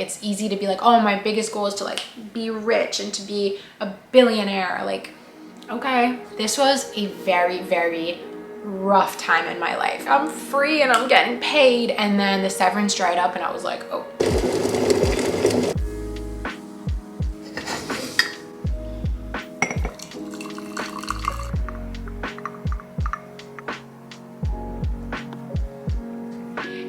It's easy to be like, oh, my biggest goal is to like be rich and to be a billionaire. Like, okay, this was a very, very rough time in my life. I'm free and I'm getting paid. And then the severance dried up and I was like, oh.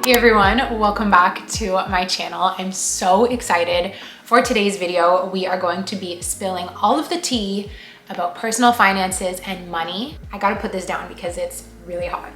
Hey everyone, welcome back to my channel. I'm so excited for today's video. We are going to be spilling all of the tea about personal finances and money. I gotta put this down because it's really hot.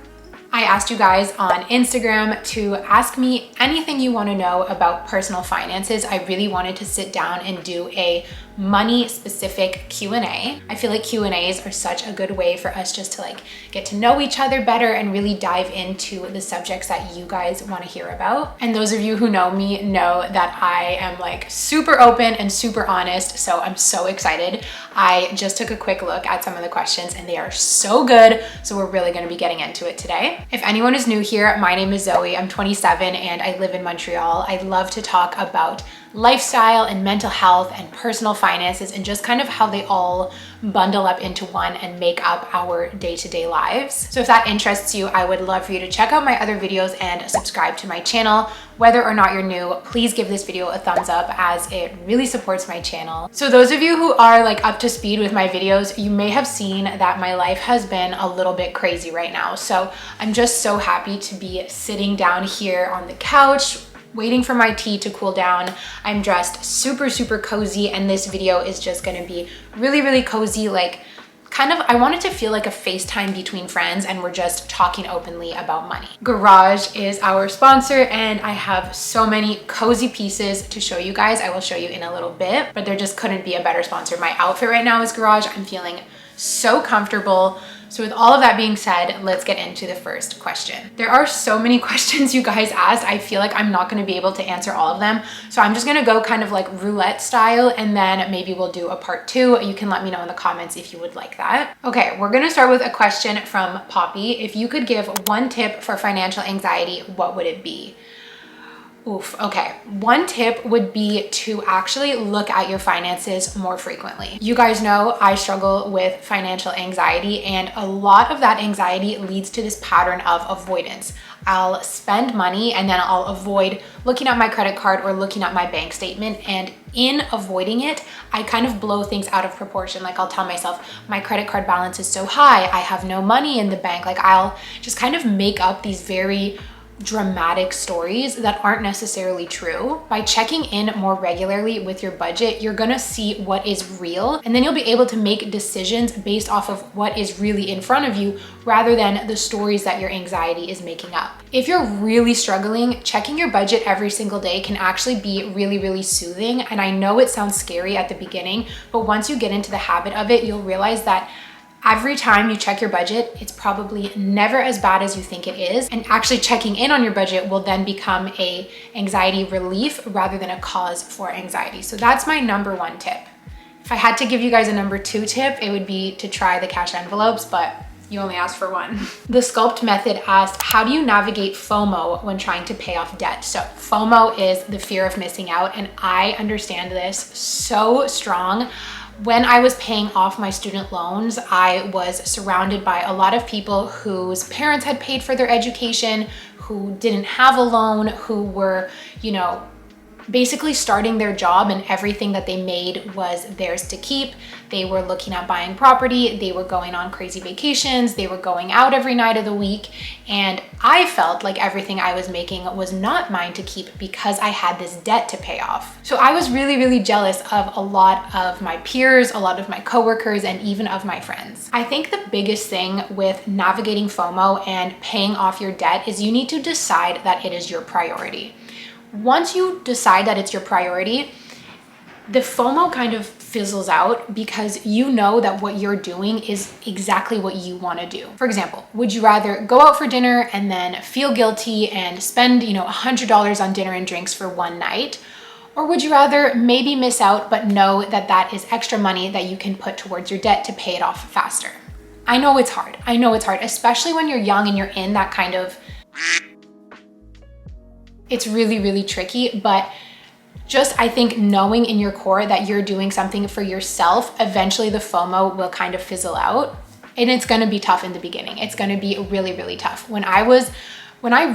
I asked you guys on Instagram to ask me anything you want to know about personal finances. I really wanted to sit down and do a money specific Q&A. I feel like Q&As are such a good way for us just to like get to know each other better and really dive into the subjects that you guys want to hear about. And those of you who know me know that I am like super open and super honest, so I'm so excited. I just took a quick look at some of the questions and they are so good, so we're really going to be getting into it today. If anyone is new here, my name is Zoey. I'm 27 and I live in Montreal. I love to talk about lifestyle and mental health and personal finances and just kind of how they all bundle up into one and make up our day-to-day lives. So if that interests you, I would love for you to check out my other videos and subscribe to my channel. Whether or not you're new, please give this video a thumbs up as it really supports my channel. So those of you who are like up to speed with my videos, you may have seen that my life has been a little bit crazy right now. So I'm just so happy to be sitting down here on the couch, waiting for my tea to cool down. I'm dressed super, super cozy, and this video is just gonna be really, really cozy. Like kind of, I want it to feel like a FaceTime between friends and we're just talking openly about money. Garage is our sponsor and I have so many cozy pieces to show you guys. I will show you in a little bit, but there just couldn't be a better sponsor. My outfit right now is Garage. I'm feeling so comfortable. So with all of that being said, let's get into the first question. There are so many questions you guys asked. I feel like I'm not going to be able to answer all of them. So I'm just going to go kind of like roulette style and then maybe we'll do a part 2. You can let me know in the comments if you would like that. Okay, we're going to start with a question from Poppy. If you could give one tip for financial anxiety, what would it be? Oof, okay. One tip would be to actually look at your finances more frequently. You guys know I struggle with financial anxiety and a lot of that anxiety leads to this pattern of avoidance. I'll spend money and then I'll avoid looking at my credit card or looking at my bank statement, and in avoiding it, I kind of blow things out of proportion. Like I'll tell myself, my credit card balance is so high, I have no money in the bank. Like I'll just kind of make up these very dramatic stories that aren't necessarily true. By checking in more regularly with your budget, you're gonna see what is real, and then you'll be able to make decisions based off of what is really in front of you rather than the stories that your anxiety is making up. If you're really struggling, checking your budget every single day can actually be really, really soothing. And I know it sounds scary at the beginning, but once you get into the habit of it, you'll realize that every time you check your budget, it's probably never as bad as you think it is. And actually checking in on your budget will then become a anxiety relief rather than a cause for anxiety. So that's my number 1 tip. If I had to give you guys a number 2 tip, it would be to try the cash envelopes, but you only asked for one. The Sculpt Method asked, how do you navigate FOMO when trying to pay off debt? So FOMO is the fear of missing out, and I understand this so strong. When I was paying off my student loans, I was surrounded by a lot of people whose parents had paid for their education, who didn't have a loan, who were, you know, basically starting their job and everything that they made was theirs to keep. They were looking at buying property, they were going on crazy vacations, they were going out every night of the week, and I felt like everything I was making was not mine to keep because I had this debt to pay off. So I was really, really jealous of a lot of my peers, a lot of my coworkers, and even of my friends. I think the biggest thing with navigating FOMO and paying off your debt is you need to decide that it is your priority. Once you decide that it's your priority, the FOMO kind of fizzles out because you know that what you're doing is exactly what you want to do. For example, would you rather go out for dinner and then feel guilty and spend, $100 on dinner and drinks for one night? Or would you rather maybe miss out but know that that is extra money that you can put towards your debt to pay it off faster? I know it's hard. I know it's hard, especially when you're young and you're in that kind of... It's really, really tricky, but Just, I think, knowing in your core that you're doing something for yourself, eventually the FOMO will kind of fizzle out. And it's gonna be tough in the beginning. It's gonna be really, really tough. When I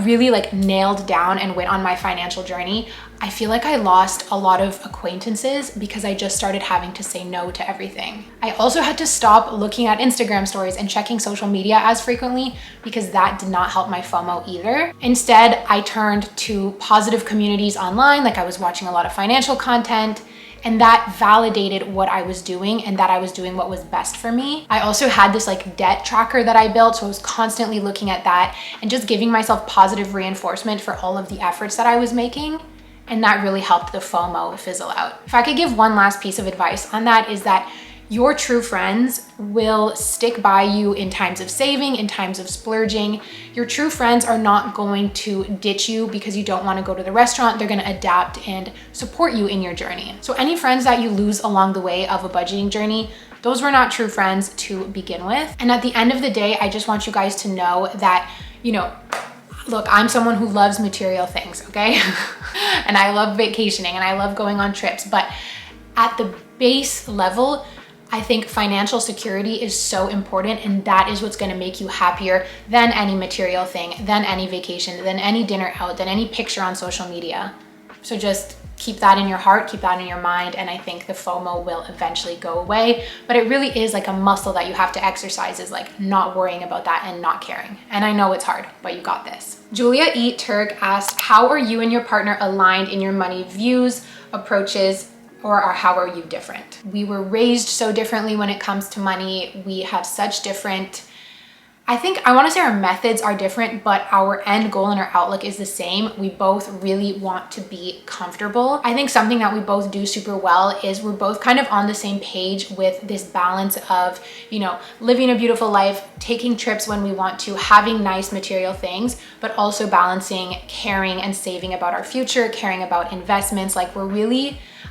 really like nailed down and went on my financial journey, I feel like I lost a lot of acquaintances because I just started having to say no to everything. I also had to stop looking at Instagram stories and checking social media as frequently because that did not help my FOMO either. Instead, I turned to positive communities online, like I was watching a lot of financial content, and that validated what I was doing and that I was doing what was best for me. I also had this like debt tracker that I built, so I was constantly looking at that and just giving myself positive reinforcement for all of the efforts that I was making. And that really helped the FOMO fizzle out. If I could give one last piece of advice on that, is that your true friends will stick by you in times of saving, in times of splurging. Your true friends are not going to ditch you because you don't want to go to the restaurant. They're going to adapt and support you in your journey. So any friends that you lose along the way of a budgeting journey, those were not true friends to begin with. And at the end of the day, I just want you guys to know that, you know, look, I'm someone who loves material things, okay? And I love vacationing and I love going on trips, but at the base level, I think financial security is so important, and that is what's gonna make you happier than any material thing, than any vacation, than any dinner out, than any picture on social media. So just keep that in your heart, keep that in your mind, and I think the FOMO will eventually go away. But it really is like a muscle that you have to exercise, is like not worrying about that and not caring. And I know it's hard, but you got this. Julia E. Turk asked, how are you and your partner aligned in your money views, approaches, or how are you different? We were raised so differently when it comes to money. We have such different, I want to say our methods are different, but our end goal and our outlook is the same. We both really want to be comfortable. I think something that we both do super well is we're both kind of on the same page with this balance of, you know, living a beautiful life, taking trips when we want to, having nice material things, but also balancing caring and saving about our future, caring about investments. Like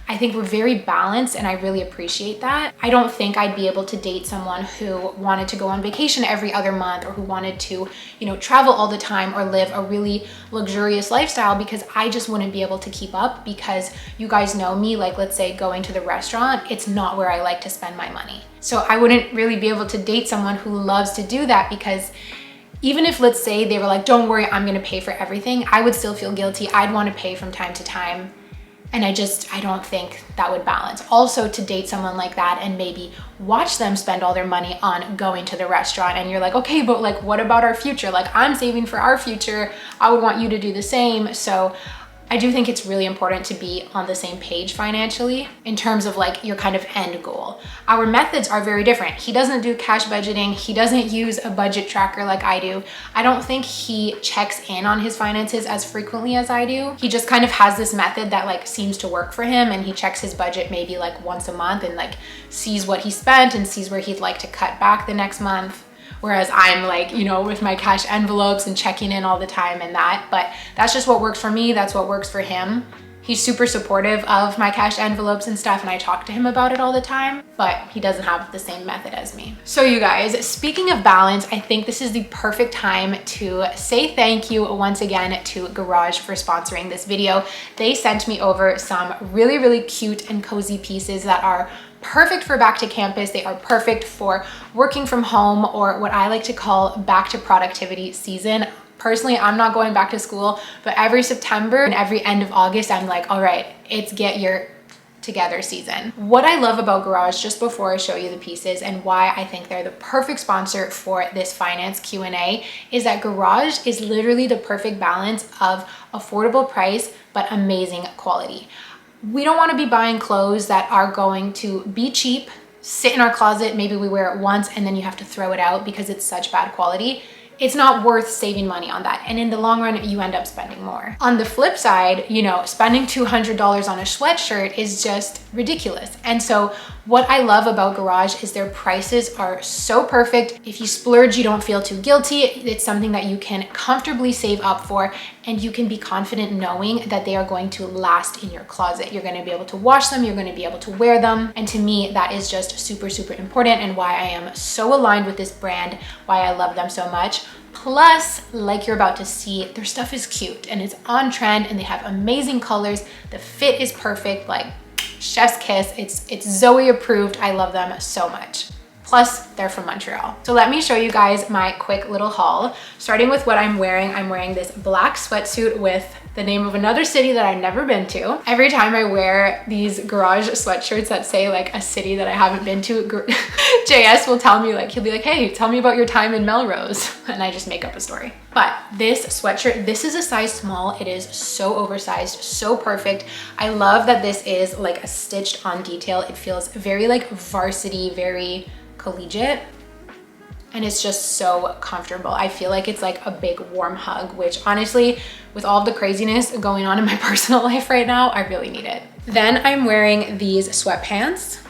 I think we're very balanced, and I really appreciate that. I don't think I'd be able to date someone who wanted to go on vacation every other month, or who wanted to, you know, travel all the time or live a really luxurious lifestyle, because I just wouldn't be able to keep up. Because you guys know me, like let's say going to the restaurant, it's not where I like to spend my money. So I wouldn't really be able to date someone who loves to do that, because even if, let's say, they were like, don't worry, I'm gonna pay for everything, I would still feel guilty. I'd wanna pay from time to time. And I don't think that would balance. Also, to date someone like that and maybe watch them spend all their money on going to the restaurant, and you're like, okay, but like, what about our future? Like, I'm saving for our future. I would want you to do the same. So I do think it's really important to be on the same page financially in terms of like your kind of end goal. Our methods are very different. He doesn't do cash budgeting. He doesn't use a budget tracker like I do. I don't think he checks in on his finances as frequently as I do. He just kind of has this method that like seems to work for him, and he checks his budget maybe like once a month and like sees what he spent and sees where he'd like to cut back the next month. Whereas I'm like, you know, with my cash envelopes and checking in all the time and that, but that's just what works for me. That's what works for him. He's super supportive of my cash envelopes and stuff, and I talk to him about it all the time, but he doesn't have the same method as me. So you guys, speaking of balance, I think this is the perfect time to say thank you once again to Garage for sponsoring this video. They sent me over some really, really cute and cozy pieces that are perfect for back to campus. They are perfect for working from home, or what I like to call back to productivity season. Personally, I'm not going back to school, but every September and every end of August, I'm like, all right, it's get your together season. What I love about Garage, just before I show you the pieces and why I think they're the perfect sponsor for this finance Q&A, is that Garage is literally the perfect balance of affordable price, but amazing quality. We don't want to be buying clothes that are going to be cheap, sit in our closet, maybe we wear it once and then you have to throw it out because it's such bad quality. It's not worth saving money on that. And in the long run, you end up spending more. On the flip side, you know, spending $200 on a sweatshirt is just ridiculous. And so what I love about Garage is their prices are so perfect. If you splurge, you don't feel too guilty. It's something that you can comfortably save up for, and you can be confident knowing that they are going to last in your closet. You're going to be able to wash them, you're going to be able to wear them. And to me, that is just super, super important, and why I am so aligned with this brand, why I love them so much. Plus, like you're about to see, their stuff is cute and it's on trend and they have amazing colors. The fit is perfect, like chef's kiss. It's Zoey approved. I love them so much. Plus, they're from Montreal. So let me show you guys my quick little haul. Starting with what I'm wearing. I'm wearing this black sweatsuit with the name of another city that I've never been to. Every time I wear these garage sweatshirts that say like a city that I haven't been to, JS will tell me, like, he'll be like, hey, tell me about your time in Melrose. And I just make up a story. But this sweatshirt, this is a size small. It is so oversized, so perfect. I love that this is like a stitched on detail. It feels very like varsity, very collegiate, and it's just so comfortable. I feel like it's like a big warm hug, which honestly, with all of the craziness going on in my personal life right now, I really need it. Then I'm wearing these sweatpants.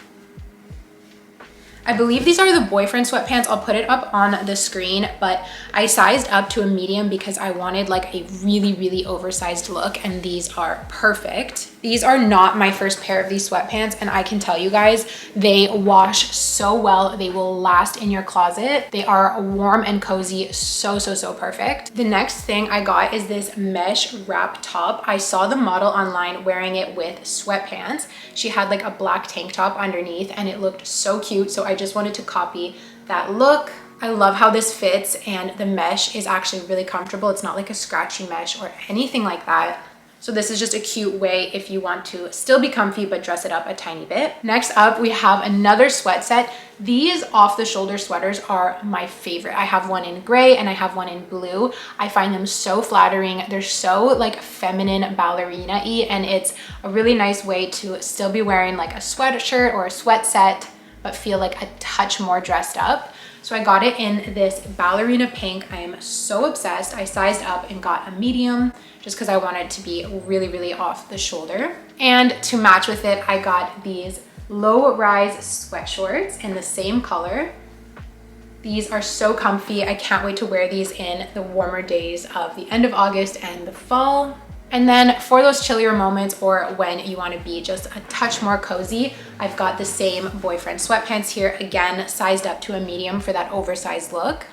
I believe these are the boyfriend sweatpants. I'll put it up on the screen, but I sized up to a medium because I wanted like a really, really oversized look, and these are perfect. These are not my first pair of these sweatpants, and I can tell you guys, they wash so well. They will last in your closet. They are warm and cozy, so perfect. The next thing I got is this mesh wrap top. I saw the model online wearing it with sweatpants. She had like a black tank top underneath, and it looked so cute, so I just wanted to copy that look. I love how this fits, and the mesh is actually really comfortable. It's not like a scratchy mesh or anything like that. So this is just a cute way if you want to still be comfy but dress it up a tiny bit. Next up, we have another sweat set. These off-the-shoulder sweaters are my favorite. I have one in gray and I have one in blue. I find them so flattering. They're so like feminine ballerina-y, and it's a really nice way to still be wearing like a sweatshirt or a sweat set but feel like a touch more dressed up. So I got it in this ballerina pink. I am so obsessed. I sized up and got a medium just because I wanted it to be really, really off the shoulder. And to match with it, I got these low-rise sweat shorts in the same color. These are so comfy. I can't wait to wear these in the warmer days of the end of August and the fall. And then for those chillier moments, or when you want to be just a touch more cozy, I've got the same boyfriend sweatpants here, again sized up to a medium for that oversized look.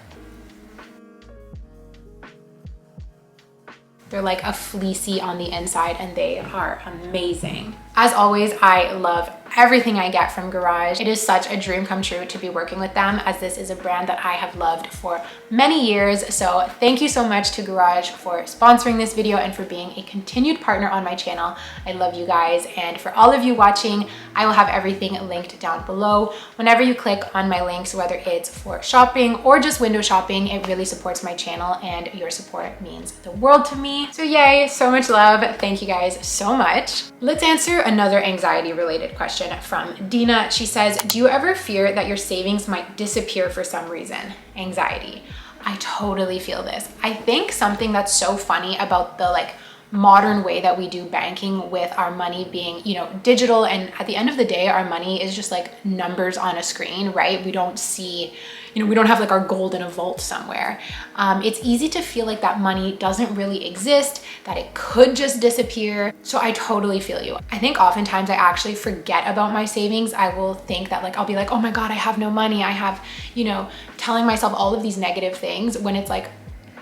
They're like a fleecy on the inside, and they are amazing. As always, I love everything I get from Garage. It is such a dream come true to be working with them, as this is a brand that I have loved for many years. So thank you so much to Garage for sponsoring this video and for being a continued partner on my channel. I love you guys. And for all of you watching, I will have everything linked down below. Whenever you click on my links, whether it's for shopping or just window shopping, it really supports my channel, and your support means the world to me. So yay, so much love. Thank you guys so much. Let's answer another anxiety related question from Dina. She says, do you ever fear that your savings might disappear for some reason? Anxiety. I totally feel this. I think something that's so funny about the like modern way that we do banking, with our money being, you know, digital, and at the end of the day, our money is just like numbers on a screen, right? We don't see, you know, we don't have like our gold in a vault somewhere. It's easy to feel like that money doesn't really exist, that it could just disappear. So I totally feel you. I think oftentimes I actually forget about my savings. I will think that like, I'll be like, oh my God, I have no money. I have, you know, telling myself all of these negative things, when it's like,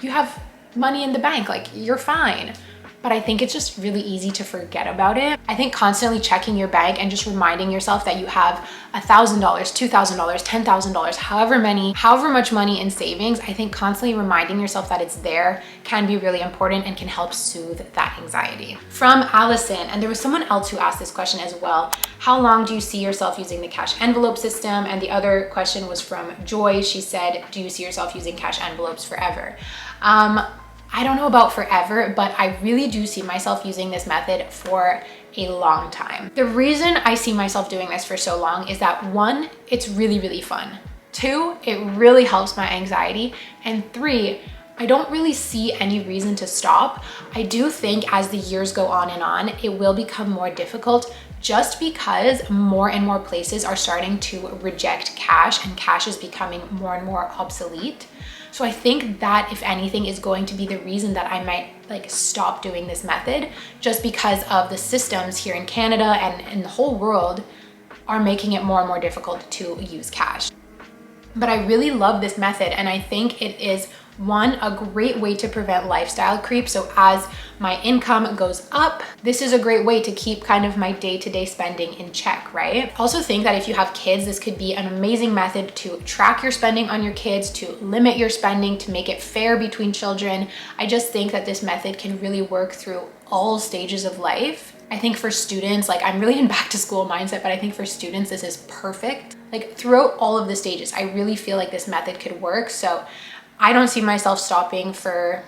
you have money in the bank, like you're fine. But I think it's just really easy to forget about it. I think constantly checking your bank and just reminding yourself that you have $1,000, $2,000, $10,000, however much money in savings, I think constantly reminding yourself that it's there can be really important and can help soothe that anxiety. From Allison, and there was someone else who asked this question as well, how long do you see yourself using the cash envelope system? And the other question was from Joy. She said, do you see yourself using cash envelopes forever? I don't know about forever, but I really do see myself using this method for a long time. The reason I see myself doing this for so long is that 1, it's really, really fun. 2, it really helps my anxiety. And 3, I don't really see any reason to stop. I do think as the years go on, it will become more difficult, just because more and more places are starting to reject cash, and cash is becoming more and more obsolete. So I think that, if anything, is going to be the reason that I might like stop doing this method, just because of the systems here in Canada and in the whole world are making it more and more difficult to use cash. But I really love this method, and I think it is One, a great way to prevent lifestyle creep. So as my income goes up, this is a great way to keep kind of my day-to-day spending in check, right? I also think that if you have kids, this could be an amazing method to track your spending on your kids, to limit your spending, to make it fair between children. I just think that this method can really work through all stages of life. I think for students, like I'm really in back to school mindset, but I think for students, this is perfect. Like throughout all of the stages, I really feel like this method could work. So I don't see myself stopping for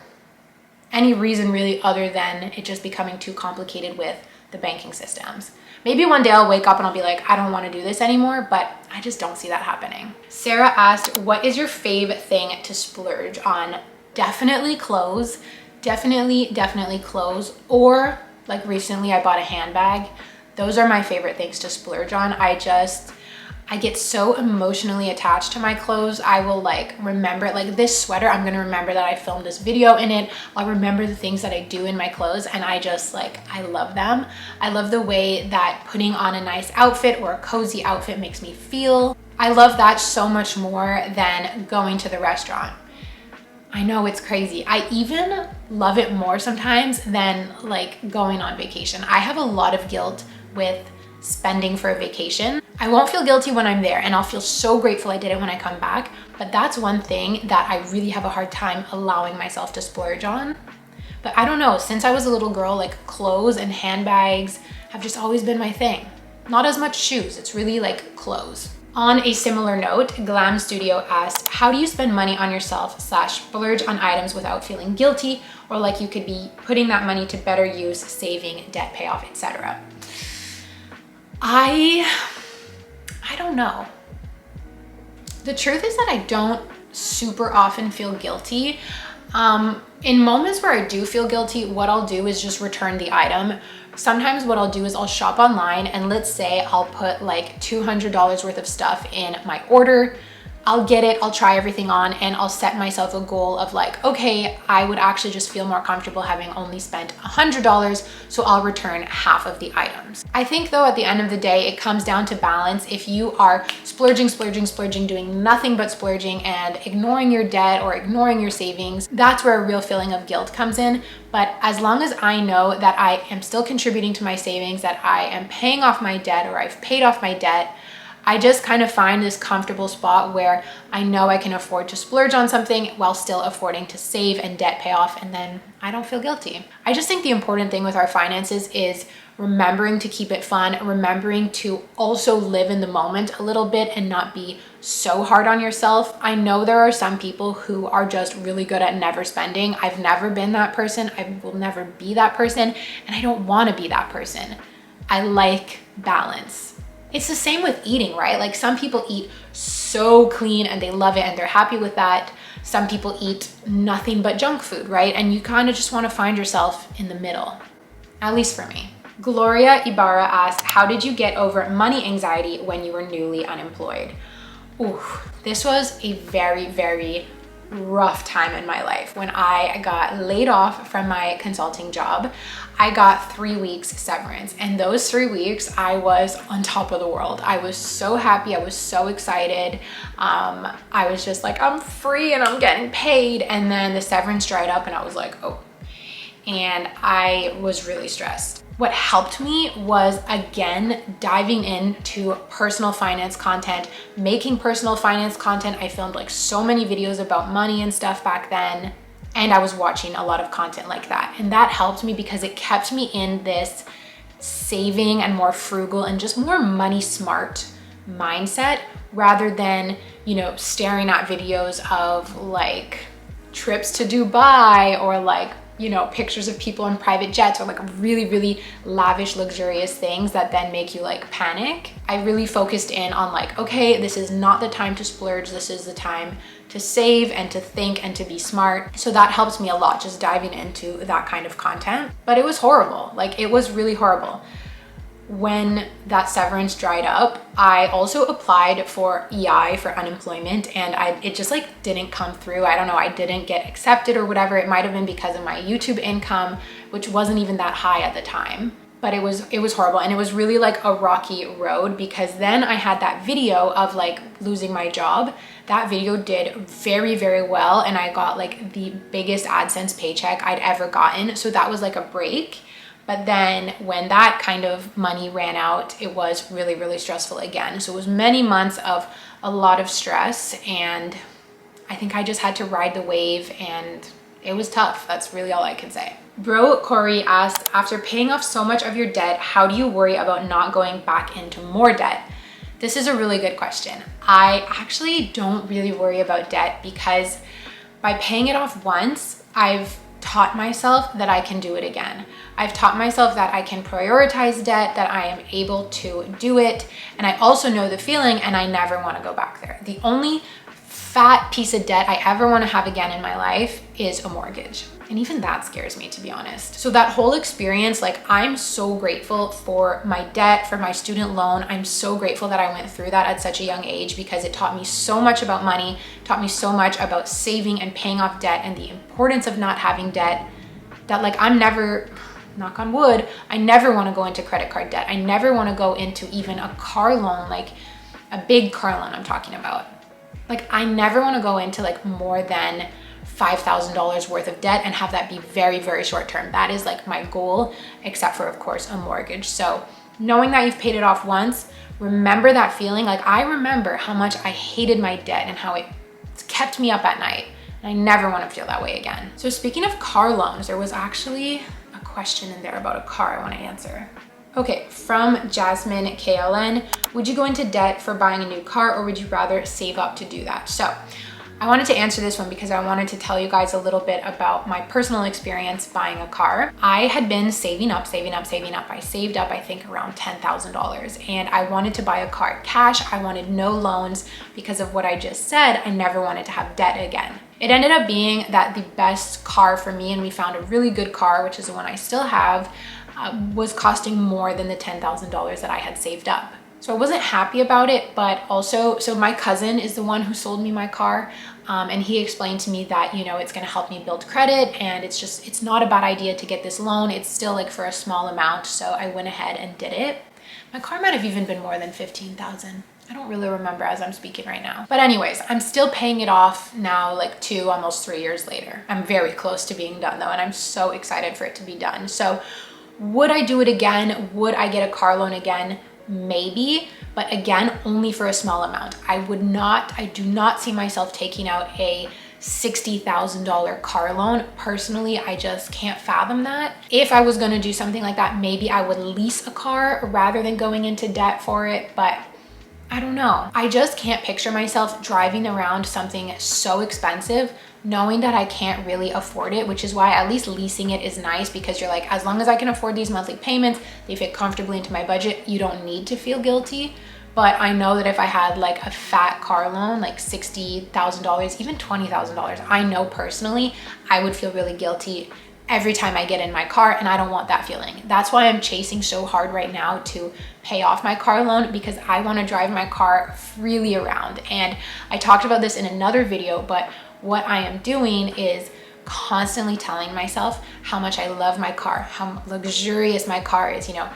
any reason really other than it just becoming too complicated with the banking systems. Maybe one day I'll wake up and I'll be like, I don't want to do this anymore, but I just don't see that happening. Sarah asked, what is your fave thing to splurge on? Definitely clothes, definitely clothes, or like recently I bought a handbag. Those are my favorite things to splurge on. I get so emotionally attached to my clothes. I will like remember, like this sweater, I'm gonna remember that I filmed this video in it. I'll remember the things that I do in my clothes, and I just like, I love them. I love the way that putting on a nice outfit or a cozy outfit makes me feel. I love that so much more than going to the restaurant. I know it's crazy. I even love it more sometimes than like going on vacation. I have a lot of guilt with spending for a vacation. I won't feel guilty when I'm there, and I'll feel so grateful I did it when I come back. But that's one thing that I really have a hard time allowing myself to splurge on. But I don't know, since I was a little girl, like clothes and handbags have just always been my thing. Not as much shoes, it's really like clothes. On a similar note, Glam Studio asked, how do you spend money on yourself / splurge on items without feeling guilty, or like you could be putting that money to better use, saving, debt payoff, etc.? I don't know. The truth is that I don't super often feel guilty. In moments where I do feel guilty, what I'll do is just return the item. Sometimes what I'll do is I'll shop online, and let's say I'll put like $200 worth of stuff in my order. I'll get it, I'll try everything on, and I'll set myself a goal of like, okay, I would actually just feel more comfortable having only spent $100, so I'll return half of the items. I think though at the end of the day, it comes down to balance. If you are splurging, doing nothing but splurging and ignoring your debt or ignoring your savings, that's where a real feeling of guilt comes in. But as long as I know that I am still contributing to my savings, that I am paying off my debt or I've paid off my debt, I just kind of find this comfortable spot where I know I can afford to splurge on something while still affording to save and debt pay off, and then I don't feel guilty. I just think the important thing with our finances is remembering to keep it fun, remembering to also live in the moment a little bit and not be so hard on yourself. I know there are some people who are just really good at never spending. I've never been that person. I will never be that person, and I don't want to be that person. I like balance. It's the same with eating, right? Like some people eat so clean and they love it and they're happy with that. Some people eat nothing but junk food, right? And you kind of just want to find yourself in the middle, at least for me. Gloria Ibarra asked, how did you get over money anxiety when you were newly unemployed? Ooh, this was a very rough time in my life. When I got laid off from my consulting job, I got 3 weeks severance, and those 3 weeks I was on top of the world. I was so happy, I was so excited. I was just like, I'm free and I'm getting paid. And then the severance dried up and I was like, oh, and I was really stressed. What helped me was, again, diving into personal finance content, making personal finance content. I filmed like so many videos about money and stuff back then, and I was watching a lot of content like that. And that helped me because it kept me in this saving and more frugal and just more money smart mindset, rather than, you know, staring at videos of like trips to Dubai or like, you know, pictures of people in private jets or like really lavish, luxurious things that then make you like panic. I really focused in on like, okay, this is not the time to splurge. This is the time to save and to think and to be smart. So that helps me a lot, just diving into that kind of content. But it was horrible. Like it was really horrible. When that severance dried up, I also applied for EI, for unemployment, and it just like didn't come through. I don't know, I didn't get accepted or whatever. It might have been because of my YouTube income, which wasn't even that high at the time. but it was horrible. And it was really like a rocky road, because then I had that video of like losing my job. That video did very, very well, and I got like the biggest AdSense paycheck I'd ever gotten. So that was like a break. But then when that kind of money ran out, it was really, really stressful again. So it was many months of a lot of stress, and I think I just had to ride the wave, and it was tough. That's really all I can say. Bro Corey asked, after paying off so much of your debt, how do you worry about not going back into more debt? This is a really good question. I actually don't really worry about debt, because by paying it off once, I've taught myself that I can do it again. I've taught myself that I can prioritize debt, that I am able to do it. And I also know the feeling, and I never want to go back there. The only fat piece of debt I ever want to have again in my life is a mortgage. And even that scares me, to be honest. So that whole experience, like, I'm so grateful for my debt, for my student loan. I'm so grateful that I went through that at such a young age, because it taught me so much about money, taught me so much about saving and paying off debt, and the importance of not having debt, that like I'm never, knock on wood, I never want to go into credit card debt. I never want to go into even a car loan, like a big car loan I'm talking about. Like, I never want to go into like more than $5,000 worth of debt and have that be very, very short term. That is like my goal, except for, of course, a mortgage. So knowing that you've paid it off once, remember that feeling. Like, I remember how much I hated my debt and how it kept me up at night. And I never want to feel that way again. So speaking of car loans, there was actually a question in there about a car I want to answer. Okay, from Jasmine KLN, would you go into debt for buying a new car, or would you rather save up to do that? So I wanted to answer this one because I wanted to tell you guys a little bit about my personal experience buying a car. I had been saving up. I saved up, I think, around $10,000, and I wanted to buy a car cash. I wanted no loans because of what I just said. I never wanted to have debt again. It ended up being that the best car for me, and we found a really good car, which is the one I still have, was costing more than the $10,000 that I had saved up. So I wasn't happy about it, but also, so my cousin is the one who sold me my car, and he explained to me that, you know, it's gonna help me build credit, and it's not a bad idea to get this loan. It's still like for a small amount, so I went ahead and did it. My car might have even been more than 15,000. I don't really remember as I'm speaking right now. But anyways, I'm still paying it off now, like almost 3 years later. I'm very close to being done though, and I'm so excited for it to be done. So would I do it again? Would I get a car loan again? Maybe, but again, only for a small amount. I do not see myself taking out a $60,000 car loan. Personally, I just can't fathom that. If I was gonna do something like that, maybe I would lease a car rather than going into debt for it, but I don't know. I just can't picture myself driving around something so expensive knowing that I can't really afford it, which is why at least leasing it is nice, because you're like, as long as I can afford these monthly payments, they fit comfortably into my budget, you don't need to feel guilty. But I know that if I had like a fat car loan, like $60,000, even $20,000, I know personally I would feel really guilty every time I get in my car, and I don't want that feeling. That's why I'm chasing so hard right now to pay off my car loan, because I want to drive my car freely around. And I talked about this in another video, but what I am doing is constantly telling myself how much I love my car, how luxurious my car is. You know,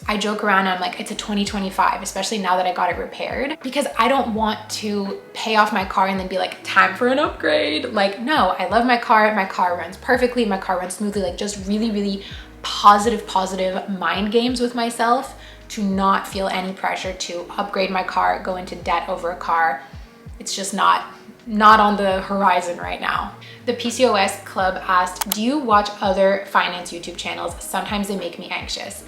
I joke around, I'm like, it's a 2025, especially now that I got it repaired, because I don't want to pay off my car and then be like, time for an upgrade. Like, no, I love my car runs perfectly, my car runs smoothly, like just really, really positive mind games with myself to not feel any pressure to upgrade my car, go into debt over a car. It's just not on the horizon right now. The PCOS Club asked, do you watch other finance YouTube channels? Sometimes they make me anxious.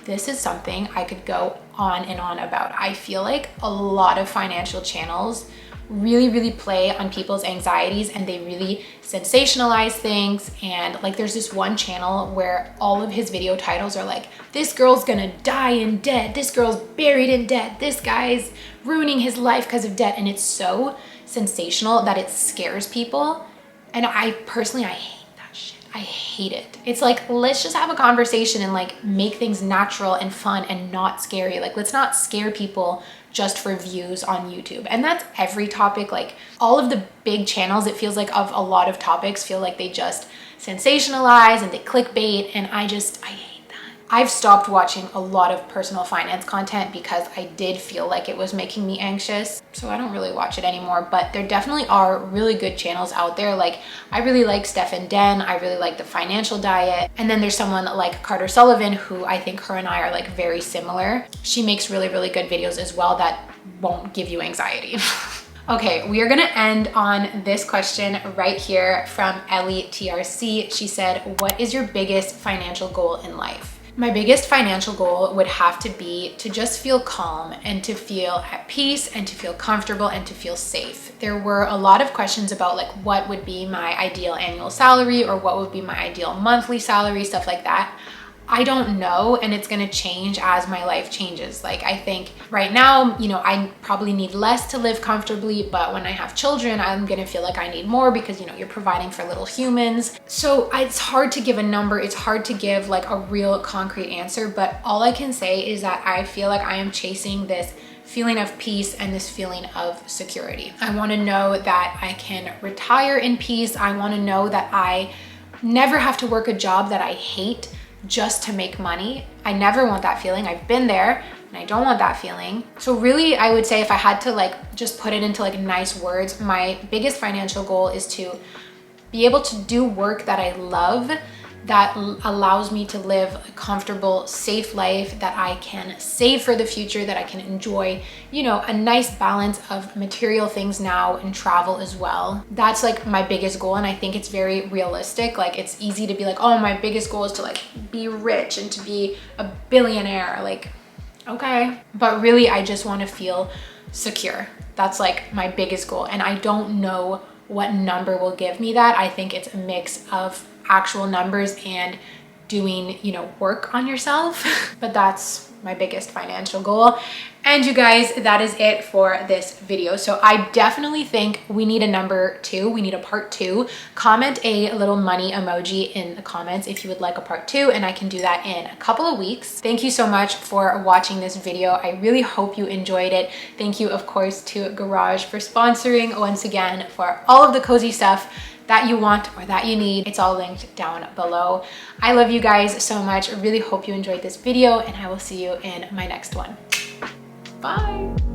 This is something I could go on and on about. I feel like a lot of financial channels really play on people's anxieties, and they really sensationalize things. And like, there's this one channel where all of his video titles are like, this girl's gonna die in debt, this girl's buried in debt, this guy's ruining his life because of debt. And it's so sensational that it scares people. And I personally, I hate that shit. I hate it. It's like, let's just have a conversation and like make things natural and fun and not scary. Like, let's not scare people just for views on YouTube. And that's every topic. Like, all of the big channels, it feels like, of a lot of topics, feel like they just sensationalize and they clickbait, and I hate that. I've stopped watching a lot of personal finance content because I did feel like it was making me anxious. So I don't really watch it anymore, but there definitely are really good channels out there. Like I really like Steph Den, I really like The Financial Diet. And then there's someone like Carter Sullivan, who I think her and I are like very similar. She makes really, really good videos as well that won't give you anxiety. Okay, we are gonna end on this question right here from Ellie TRC. She said, what is your biggest financial goal in life? My biggest financial goal would have to be to just feel calm and to feel at peace and to feel comfortable and to feel safe. There were a lot of questions about like what would be my ideal annual salary or what would be my ideal monthly salary, stuff like that. I don't know, and it's gonna change as my life changes. Like I think right now, you know, I probably need less to live comfortably, but when I have children, I'm gonna feel like I need more because, you know, you're providing for little humans. So it's hard to give a number. It's hard to give like a real concrete answer, but all I can say is that I feel like I am chasing this feeling of peace and this feeling of security. I wanna know that I can retire in peace. I wanna know that I never have to work a job that I hate just to make money. I never want that feeling. I've been there and I don't want that feeling. So really, I would say if I had to like just put it into like nice words, my biggest financial goal is to be able to do work that I love, that allows me to live a comfortable, safe life, that I can save for the future, that I can enjoy, you know, a nice balance of material things now and travel as well. That's like my biggest goal, and I think it's very realistic. Like it's easy to be like, oh, my biggest goal is to like be rich and to be a billionaire. Like, okay. But really, I just want to feel secure. That's like my biggest goal. And I don't know what number will give me that. I think it's a mix of actual numbers and doing, you know, work on yourself. But that's my biggest financial goal. And you guys, that is it for this video. So I definitely think we need a number 2. We need a part 2. Comment a little money emoji in the comments if you would like a part 2, and I can do that in a couple of weeks. Thank you so much for watching this video. I really hope you enjoyed it. Thank you, of course, to Garage for sponsoring once again for all of the cozy stuff that you want or that you need. It's all linked down below. I love you guys so much. I really hope you enjoyed this video, and I will see you in my next one. Bye.